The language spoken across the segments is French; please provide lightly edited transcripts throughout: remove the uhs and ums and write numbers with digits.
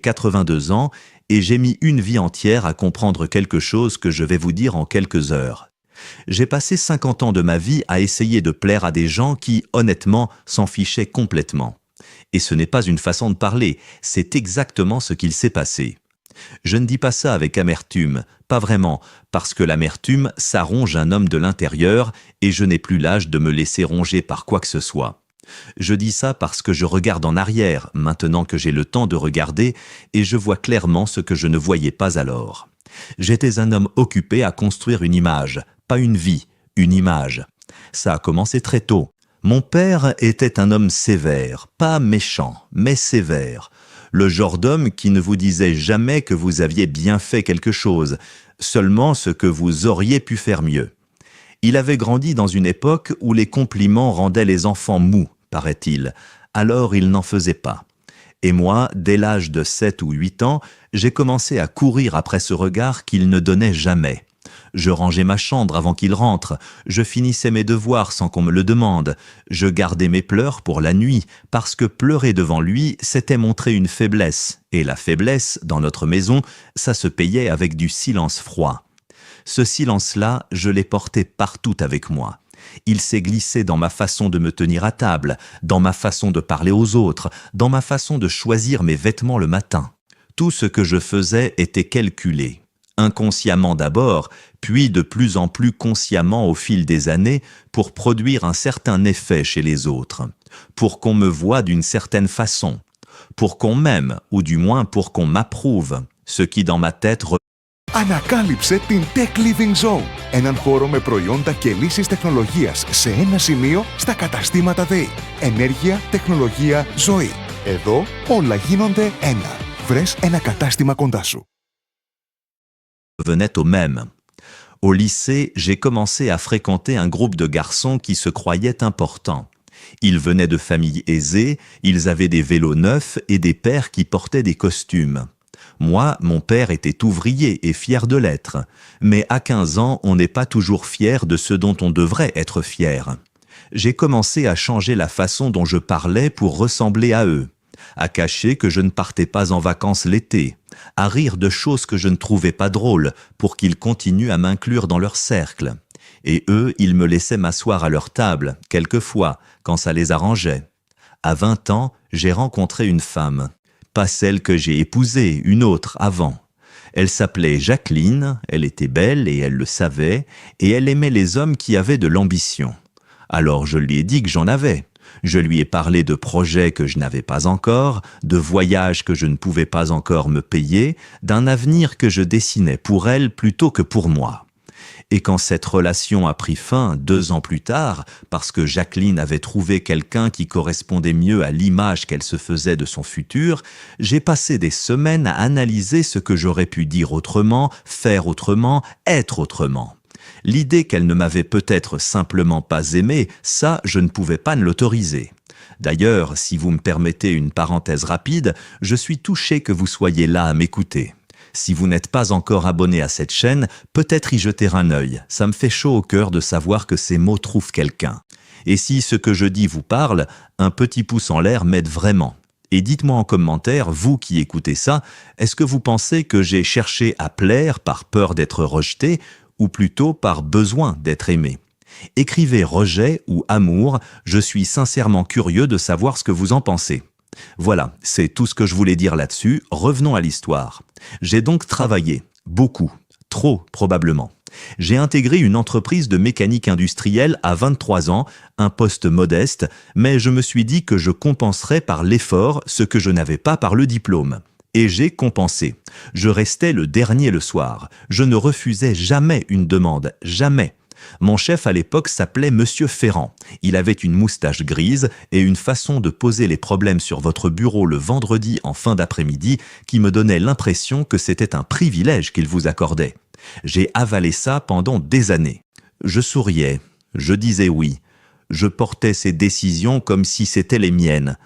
82 ans et j'ai mis une vie entière à comprendre quelque chose que je vais vous dire en quelques heures. J'ai passé 50 ans de ma vie à essayer de plaire à des gens qui, honnêtement, s'en fichaient complètement. Et ce n'est pas une façon de parler, c'est exactement ce qu'il s'est passé. Je ne dis pas ça avec amertume, pas vraiment, parce que l'amertume, ça ronge un homme de l'intérieur et je n'ai plus l'âge de me laisser ronger par quoi que ce soit. Je dis ça parce que je regarde en arrière, maintenant que j'ai le temps de regarder, et je vois clairement ce que je ne voyais pas alors. J'étais un homme occupé à construire une image, pas une vie, une image. Ça a commencé très tôt. Mon père était un homme sévère, pas méchant, mais sévère. Le genre d'homme qui ne vous disait jamais que vous aviez bien fait quelque chose, seulement ce que vous auriez pu faire mieux. Il avait grandi dans une époque où les compliments rendaient les enfants mous, paraît-il, alors il n'en faisait pas. Et moi, dès l'âge de 7 ou 8 ans, j'ai commencé à courir après ce regard qu'il ne donnait jamais. Je rangeais ma chambre avant qu'il rentre, je finissais mes devoirs sans qu'on me le demande, je gardais mes pleurs pour la nuit, parce que pleurer devant lui, c'était montrer une faiblesse, et la faiblesse, dans notre maison, ça se payait avec du silence froid. Ce silence-là, je l'ai porté partout avec moi. Il s'est glissé dans ma façon de me tenir à table, dans ma façon de parler aux autres, dans ma façon de choisir mes vêtements le matin. Tout ce que je faisais était calculé. Inconsciemment d'abord, puis de plus en plus consciemment au fil des années, pour produire un certain effet chez les autres, pour qu'on me voie d'une certaine façon, pour qu'on m'aime, ou du moins pour qu'on m'approuve, ce qui dans ma tête... Ανακάλυψε την Tech Living Zone, έναν χώρο με προϊόντα και λύσεις τεχνολογίας σε ένα σημείο στα καταστήματα ΔΕΗ. Ενέργεια, τεχνολογία, ζωή. Εδώ όλα γίνονται ένα. Βρες ένα κατάστημα κοντά σου. Venait au même. Au lycée, j'ai commencé à fréquenter un groupe de garçons qui se croyaient importants. Ils venaient de familles aisées, ils avaient des vélos neufs et des pères qui portaient des costumes. Moi, mon père était ouvrier et fier de l'être. Mais à 15 ans, on n'est pas toujours fier de ce dont on devrait être fier. J'ai commencé à changer la façon dont je parlais pour ressembler à eux, à cacher que je ne partais pas en vacances l'été, à rire de choses que je ne trouvais pas drôles pour qu'ils continuent à m'inclure dans leur cercle. Et eux, ils me laissaient m'asseoir à leur table, quelquefois, quand ça les arrangeait. À 20 ans, j'ai rencontré une femme. Pas celle que j'ai épousée, une autre, avant. Elle s'appelait Jacqueline, elle était belle et elle le savait, et elle aimait les hommes qui avaient de l'ambition. Alors je lui ai dit que j'en avais. Je lui ai parlé de projets que je n'avais pas encore, de voyages que je ne pouvais pas encore me payer, d'un avenir que je dessinais pour elle plutôt que pour moi. Et quand cette relation a pris fin 2 ans plus tard, parce que Jacqueline avait trouvé quelqu'un qui correspondait mieux à l'image qu'elle se faisait de son futur, j'ai passé des semaines à analyser ce que j'aurais pu dire autrement, faire autrement, être autrement. L'idée qu'elle ne m'avait peut-être simplement pas aimé, ça, je ne pouvais pas l'autoriser. D'ailleurs, si vous me permettez une parenthèse rapide, je suis touché que vous soyez là à m'écouter. Si vous n'êtes pas encore abonné à cette chaîne, peut-être y jeter un œil. Ça me fait chaud au cœur de savoir que ces mots trouvent quelqu'un. Et si ce que je dis vous parle, un petit pouce en l'air m'aide vraiment. Et dites-moi en commentaire, vous qui écoutez ça, est-ce que vous pensez que j'ai cherché à plaire par peur d'être rejeté ou plutôt par besoin d'être aimé? Écrivez rejet ou amour, je suis sincèrement curieux de savoir ce que vous en pensez. Voilà, c'est tout ce que je voulais dire là-dessus. Revenons à l'histoire. J'ai donc travaillé, beaucoup, trop probablement. J'ai intégré une entreprise de mécanique industrielle à 23 ans, un poste modeste, mais je me suis dit que je compenserais par l'effort ce que je n'avais pas par le diplôme. Et j'ai compensé. Je restais le dernier le soir. Je ne refusais jamais une demande, jamais. Mon chef à l'époque s'appelait Monsieur Ferrand. Il avait une moustache grise et une façon de poser les problèmes sur votre bureau le vendredi en fin d'après-midi qui me donnait l'impression que c'était un privilège qu'il vous accordait. J'ai avalé ça pendant des années. Je souriais, je disais oui. Je portais ces décisions comme si c'étaient les miennes.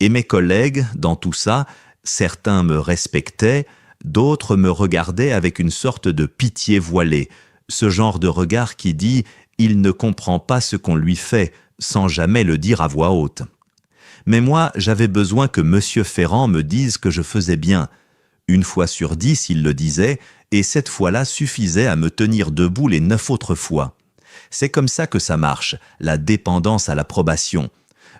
Et mes collègues, dans tout ça, certains me respectaient, d'autres me regardaient avec une sorte de pitié voilée. Ce genre de regard qui dit « il ne comprend pas ce qu'on lui fait » sans jamais le dire à voix haute. Mais moi, j'avais besoin que Monsieur Ferrand me dise que je faisais bien. 1 fois sur 10, il le disait, et cette fois-là suffisait à me tenir debout les 9 autres fois. C'est comme ça que ça marche, la dépendance à l'approbation.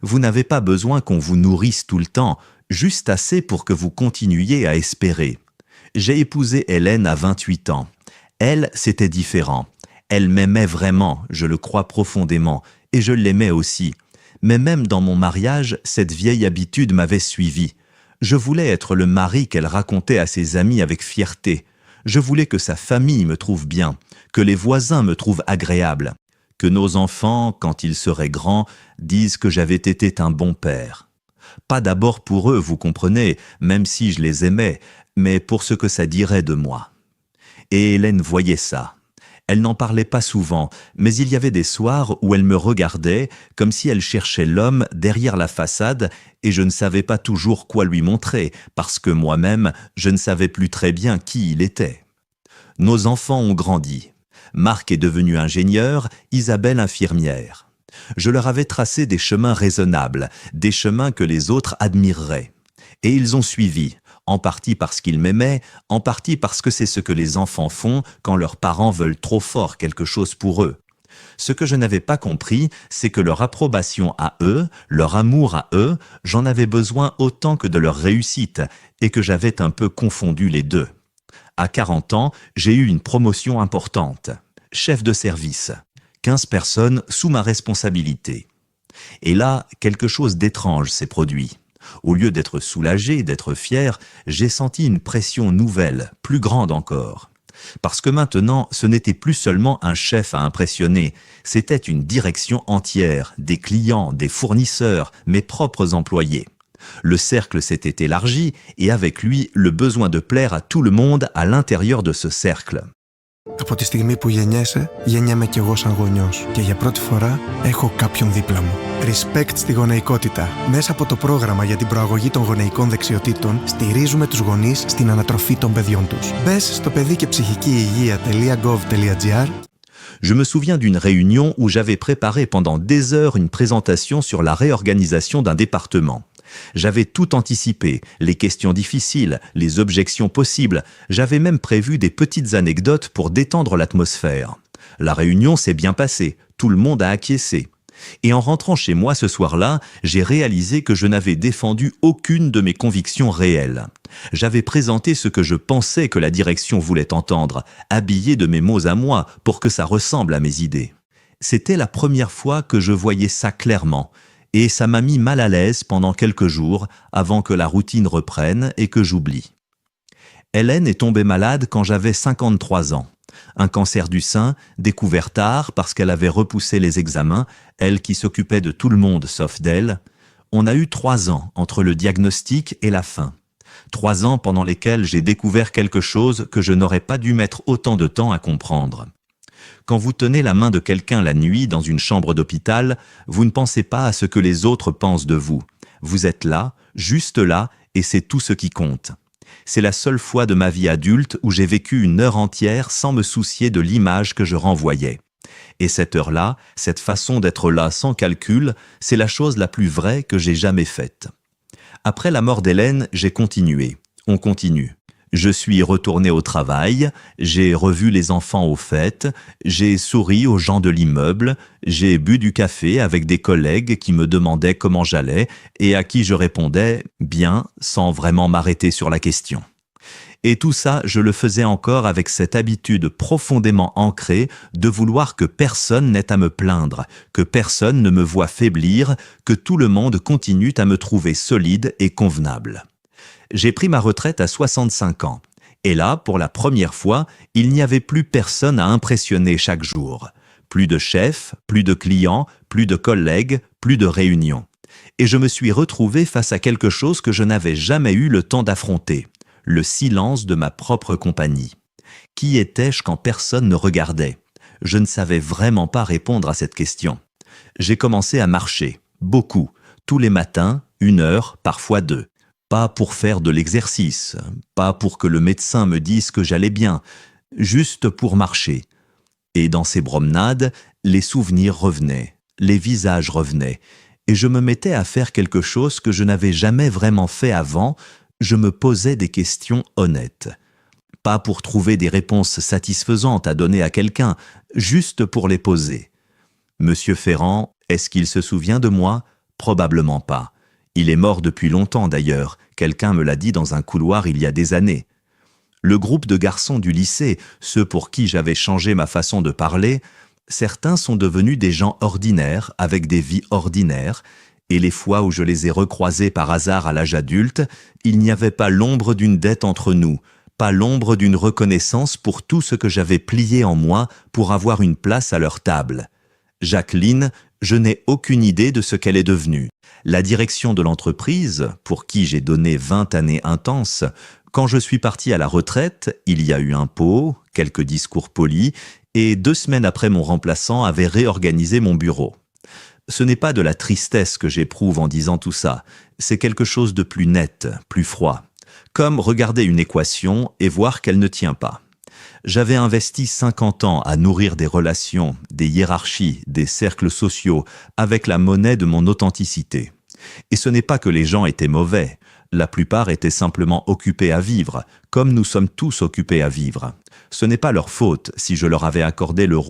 Vous n'avez pas besoin qu'on vous nourrisse tout le temps, juste assez pour que vous continuiez à espérer. J'ai épousé Hélène à 28 ans. Elle, c'était différent. Elle m'aimait vraiment, je le crois profondément, et je l'aimais aussi. Mais même dans mon mariage, cette vieille habitude m'avait suivi. Je voulais être le mari qu'elle racontait à ses amis avec fierté. Je voulais que sa famille me trouve bien, que les voisins me trouvent agréable, que nos enfants, quand ils seraient grands, disent que j'avais été un bon père. Pas d'abord pour eux, vous comprenez, même si je les aimais, mais pour ce que ça dirait de moi. Et Hélène voyait ça. Elle n'en parlait pas souvent, mais il y avait des soirs où elle me regardait comme si elle cherchait l'homme derrière la façade et je ne savais pas toujours quoi lui montrer, parce que moi-même, je ne savais plus très bien qui il était. Nos enfants ont grandi. Marc est devenu ingénieur, Isabelle infirmière. Je leur avais tracé des chemins raisonnables, des chemins que les autres admireraient. Et ils ont suivi, en partie parce qu'ils m'aimaient, en partie parce que c'est ce que les enfants font quand leurs parents veulent trop fort quelque chose pour eux. Ce que je n'avais pas compris, c'est que leur approbation à eux, leur amour à eux, j'en avais besoin autant que de leur réussite, et que j'avais un peu confondu les deux. À 40 ans, j'ai eu une promotion importante. Chef de service. 15 personnes sous ma responsabilité. Et là, quelque chose d'étrange s'est produit. Au lieu d'être soulagé, d'être fier, j'ai senti une pression nouvelle, plus grande encore. Parce que maintenant, ce n'était plus seulement un chef à impressionner, c'était une direction entière, des clients, des fournisseurs, mes propres employés. Le cercle s'était élargi et avec lui, le besoin de plaire à tout le monde à l'intérieur de ce cercle. Από τη στιγμή που γεννιέσαι, γεννιέμαι κι εγώ σαν γονιός. Και για πρώτη φορά έχω κάποιον δίπλα μου. Respect στη γονεϊκότητα. Μέσα από το πρόγραμμα για την προαγωγή των γονεϊκών δεξιοτήτων, στηρίζουμε τους γονείς στην ανατροφή των παιδιών τους. Μπες στο παιδικεψυχικηυγεία.gov.gr. Je me souviens d'une réunion où j'avais préparé pendant des heures une présentation sur la réorganisation d'un département. J'avais tout anticipé, les questions difficiles, les objections possibles. J'avais même prévu des petites anecdotes pour détendre l'atmosphère. La réunion s'est bien passée, tout le monde a acquiescé. Et en rentrant chez moi ce soir-là, j'ai réalisé que je n'avais défendu aucune de mes convictions réelles. J'avais présenté ce que je pensais que la direction voulait entendre, habillé de mes mots à moi pour que ça ressemble à mes idées. C'était la première fois que je voyais ça clairement. Et ça m'a mis mal à l'aise pendant quelques jours avant que la routine reprenne et que j'oublie. Hélène est tombée malade quand j'avais 53 ans. Un cancer du sein, découvert tard parce qu'elle avait repoussé les examens, elle qui s'occupait de tout le monde sauf d'elle. On a eu 3 ans entre le diagnostic et la fin. 3 ans pendant lesquels j'ai découvert quelque chose que je n'aurais pas dû mettre autant de temps à comprendre. Quand vous tenez la main de quelqu'un la nuit dans une chambre d'hôpital, vous ne pensez pas à ce que les autres pensent de vous. Vous êtes là, juste là, et c'est tout ce qui compte. C'est la seule fois de ma vie adulte où j'ai vécu 1 heure entière sans me soucier de l'image que je renvoyais. Et cette heure-là, cette façon d'être là sans calcul, c'est la chose la plus vraie que j'ai jamais faite. Après la mort d'Hélène, j'ai continué. On continue. Je suis retourné au travail, j'ai revu les enfants aux fêtes, j'ai souri aux gens de l'immeuble, j'ai bu du café avec des collègues qui me demandaient comment j'allais et à qui je répondais « bien » sans vraiment m'arrêter sur la question. Et tout ça, je le faisais encore avec cette habitude profondément ancrée de vouloir que personne n'ait à me plaindre, que personne ne me voie faiblir, que tout le monde continue à me trouver solide et convenable. J'ai pris ma retraite à 65 ans. Et là, pour la première fois, il n'y avait plus personne à impressionner chaque jour. Plus de chefs, plus de clients, plus de collègues, plus de réunions. Et je me suis retrouvé face à quelque chose que je n'avais jamais eu le temps d'affronter. Le silence de ma propre compagnie. Qui étais-je quand personne ne regardait? Je ne savais vraiment pas répondre à cette question. J'ai commencé à marcher, beaucoup, tous les matins, 1 heure, parfois 2. Pas pour faire de l'exercice, pas pour que le médecin me dise que j'allais bien, juste pour marcher. Et dans ces promenades, les souvenirs revenaient, les visages revenaient, et je me mettais à faire quelque chose que je n'avais jamais vraiment fait avant, je me posais des questions honnêtes. Pas pour trouver des réponses satisfaisantes à donner à quelqu'un, juste pour les poser. Monsieur Ferrand, est-ce qu'il se souvient de moi? Probablement pas. Il est mort depuis longtemps d'ailleurs, quelqu'un me l'a dit dans un couloir il y a des années. Le groupe de garçons du lycée, ceux pour qui j'avais changé ma façon de parler, certains sont devenus des gens ordinaires, avec des vies ordinaires, et les fois où je les ai recroisés par hasard à l'âge adulte, il n'y avait pas l'ombre d'une dette entre nous, pas l'ombre d'une reconnaissance pour tout ce que j'avais plié en moi pour avoir une place à leur table. Jacqueline, je n'ai aucune idée de ce qu'elle est devenue. La direction de l'entreprise, pour qui j'ai donné 20 années intenses, quand je suis parti à la retraite, il y a eu un pot, quelques discours polis, et 2 semaines après mon remplaçant avait réorganisé mon bureau. Ce n'est pas de la tristesse que j'éprouve en disant tout ça, c'est quelque chose de plus net, plus froid. Comme regarder une équation et voir qu'elle ne tient pas. J'avais investi 50 ans à nourrir des relations, des hiérarchies, des cercles sociaux, avec la monnaie de mon authenticité. Et ce n'est pas que les gens étaient mauvais, la plupart étaient simplement occupés à vivre, comme nous sommes tous occupés à vivre. Ce n'est pas leur faute si je leur avais accordé le rôle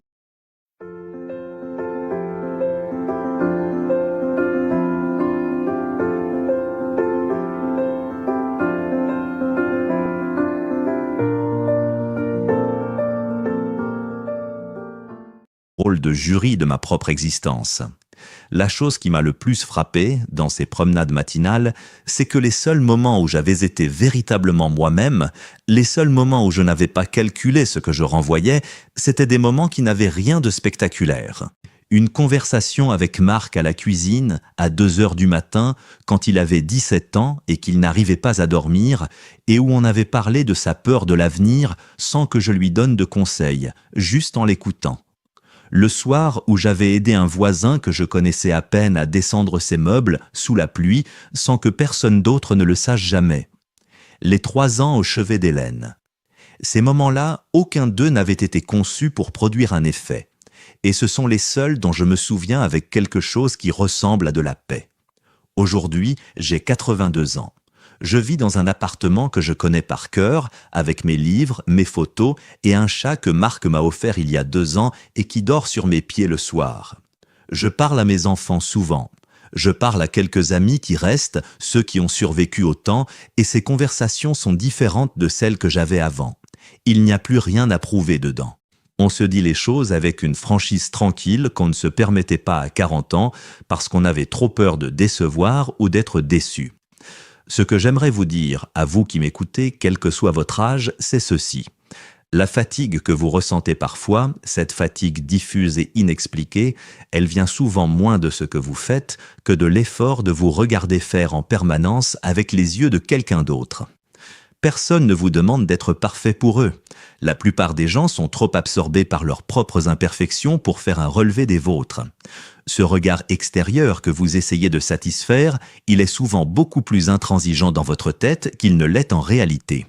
de jury de ma propre existence. La chose qui m'a le plus frappé dans ces promenades matinales, c'est que les seuls moments où j'avais été véritablement moi-même, les seuls moments où je n'avais pas calculé ce que je renvoyais, c'étaient des moments qui n'avaient rien de spectaculaire. Une conversation avec Marc à la cuisine, à 2 heures du matin, quand il avait 17 ans et qu'il n'arrivait pas à dormir, et où on avait parlé de sa peur de l'avenir sans que je lui donne de conseils, juste en l'écoutant. Le soir où j'avais aidé un voisin que je connaissais à peine à descendre ses meubles sous la pluie sans que personne d'autre ne le sache jamais. Les 3 ans au chevet d'Hélène. Ces moments-là, aucun d'eux n'avait été conçu pour produire un effet. Et ce sont les seuls dont je me souviens avec quelque chose qui ressemble à de la paix. Aujourd'hui, j'ai 82 ans. Je vis dans un appartement que je connais par cœur, avec mes livres, mes photos et un chat que Marc m'a offert il y a 2 ans et qui dort sur mes pieds le soir. Je parle à mes enfants souvent. Je parle à quelques amis qui restent, ceux qui ont survécu au temps, et ces conversations sont différentes de celles que j'avais avant. Il n'y a plus rien à prouver dedans. On se dit les choses avec une franchise tranquille qu'on ne se permettait pas à 40 ans parce qu'on avait trop peur de décevoir ou d'être déçu. Ce que j'aimerais vous dire, à vous qui m'écoutez, quel que soit votre âge, c'est ceci. La fatigue que vous ressentez parfois, cette fatigue diffuse et inexpliquée, elle vient souvent moins de ce que vous faites que de l'effort de vous regarder faire en permanence avec les yeux de quelqu'un d'autre. Personne ne vous demande d'être parfait pour eux. La plupart des gens sont trop absorbés par leurs propres imperfections pour faire un relevé des vôtres. Ce regard extérieur que vous essayez de satisfaire, il est souvent beaucoup plus intransigeant dans votre tête qu'il ne l'est en réalité.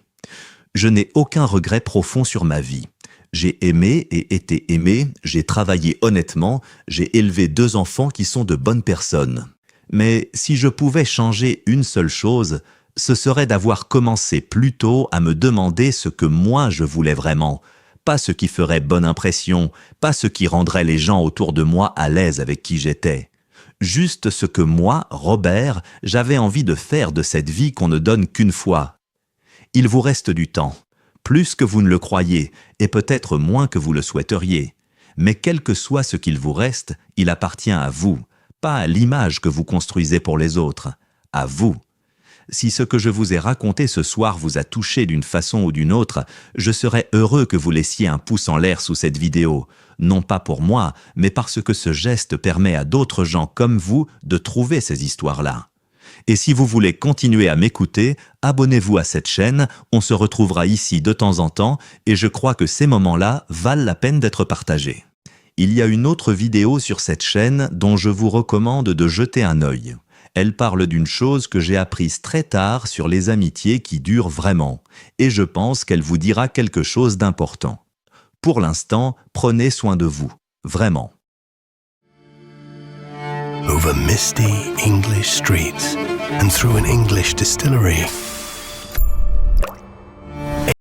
Je n'ai aucun regret profond sur ma vie. J'ai aimé et été aimé, j'ai travaillé honnêtement, j'ai élevé 2 enfants qui sont de bonnes personnes. Mais si je pouvais changer une seule chose, ce serait d'avoir commencé plus tôt à me demander ce que moi je voulais vraiment, pas ce qui ferait bonne impression, pas ce qui rendrait les gens autour de moi à l'aise avec qui j'étais. Juste ce que moi, Robert, j'avais envie de faire de cette vie qu'on ne donne qu'une fois. Il vous reste du temps, plus que vous ne le croyez, et peut-être moins que vous le souhaiteriez. Mais quel que soit ce qu'il vous reste, il appartient à vous, pas à l'image que vous construisez pour les autres, à vous. Si ce que je vous ai raconté ce soir vous a touché d'une façon ou d'une autre, je serais heureux que vous laissiez un pouce en l'air sous cette vidéo, non pas pour moi, mais parce que ce geste permet à d'autres gens comme vous de trouver ces histoires-là. Et si vous voulez continuer à m'écouter, abonnez-vous à cette chaîne, on se retrouvera ici de temps en temps, et je crois que ces moments-là valent la peine d'être partagés. Il y a une autre vidéo sur cette chaîne dont je vous recommande de jeter un œil. Elle parle d'une chose que j'ai apprise très tard sur les amitiés qui durent vraiment, et je pense qu'elle vous dira quelque chose d'important. Pour l'instant, prenez soin de vous, vraiment. over misty English streets and through an English distillery